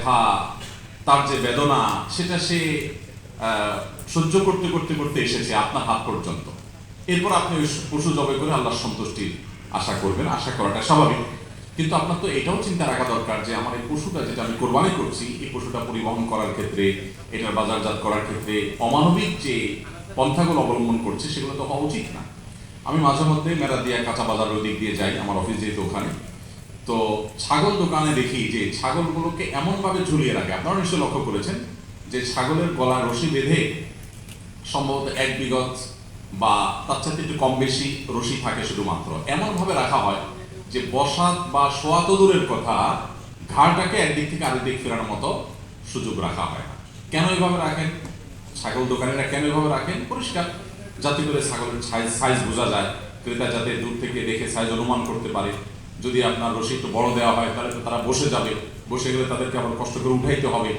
ব্যথা, তার যে বেদনা, সেটা সে সহ্য করতে করতে করতে এসেছে আপনার হাত পর্যন্ত। এরপর আপনি ওই পশু জবাই করে আল্লাহর সন্তুষ্টির আশা করবেন, আশা করাটা স্বাভাবিক। কিন্তু আপনার তো এটাও চিন্তা রাখা দরকার যে আমার এই পশুটা যেটা আমি কোরবানি করছি, এই পশুটা পরিবহন করার ক্ষেত্রে, এটার বাজারজাত করার ক্ষেত্রে অমানবিক যে পন্থাগুলো অবলম্বন করছে সেগুলো তো হওয়া উচিত না। আমি মাঝে মধ্যে মেরাদিয়া কাঁচা বাজারের দিক দিয়ে যাই, আমার অফিস যেহেতু ওখানে। তো ছাগল দোকানে দেখি যে ছাগলগুলোকে এমনভাবে ঝুলিয়ে রাখে, আপনারা নিশ্চয়ই লক্ষ্য করেছেন যে ছাগলের গলায় রশি বেঁধে, সম্ভবত 1 বিগত বা তার সাথে একটু কম বেশি রশি থাকে, শুধুমাত্র এমনভাবে রাখা হয় যে বসাত বা শোয়া তো দূরের কথা, ঘাড়টাকে একদিক থেকে আরেক দিক ফেরানোর মতো সুযোগ রাখা হয় না। কেন এভাবে রাখেন ছাগল দোকানিরা? কেন এভাবে রাখেন? পরিষ্কার, যাতে করে ছাগলের সাইজ বোঝা যায়, ক্রেতা যাতে দূর থেকে দেখে সাইজ অনুমান করতে পারে। যদি আপনার রশি একটু বড় দেওয়া হয় তাহলে তো তারা বসে যাবে, বসে গেলে তাদেরকে আবার কষ্ট করে উঠাইতে হবে।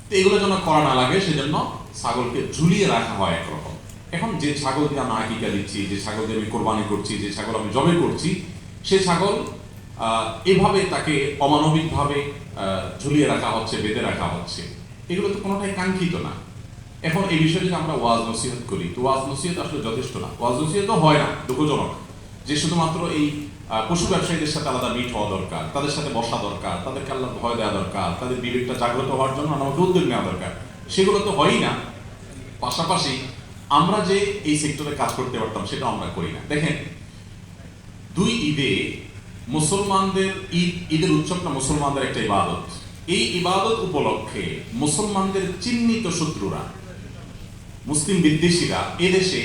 তো এগুলো যেন করা না লাগে, সেজন্য ছাগলকে ঝুলিয়ে রাখা হয় একরকম। এখন যে ছাগল দিয়ে আমি আকিকা দিচ্ছি, যে ছাগল দিয়ে আমি কোরবানি করছি, যে ছাগল আমি জবাই করছি, সে ছাগল এভাবে তাকে অমানবিকভাবে ঝুলিয়ে রাখা হচ্ছে, বেঁধে রাখা হচ্ছে, এগুলো তো কোনোটাই কাঙ্ক্ষিত না। এখন এই বিষয়ে যদি আমরা ওয়াজ নসিহত করি, তো ওয়াজ নসিহত আসলে যথেষ্ট না। ওয়াজ নসিহত হয় না, দুঃখজনক যে শুধুমাত্র এই পশু ব্যবসায়ীদের সাথে আলাদা মিট হওয়া দরকার, তাদের সাথে বসা দরকার, তাদেরকে আল্লাহ ভয় দেওয়া দরকার, তাদের বিবেকটা জাগ্রত হওয়ার জন্য আমাদের উদ্যোগ নেওয়া দরকার, সেগুলো তো হয়ই না। পাশাপাশি আমরা যে এই সেক্টরে কাজ করতে পারতাম সেটা আমরা করি না। দেখেন, 2 ঈদে মুসলমানদের ঈদের উৎসবটা মুসলমানদের একটা ইবাদত। এই ইবাদত উপলক্ষে মুসলমানদের চিহ্নিত শত্রুরা, মুসলিম বিদ্বেষীরা এদেশে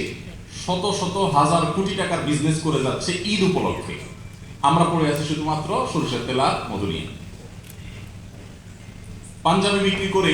শত শত হাজার কোটি টাকার বিজনেস করে যাচ্ছে ঈদ উপলক্ষে। আমরা পড়ে আছি শুধুমাত্র সরিষার তেল আর মধু নিয়ে। পাঞ্জাবি বিক্রি করে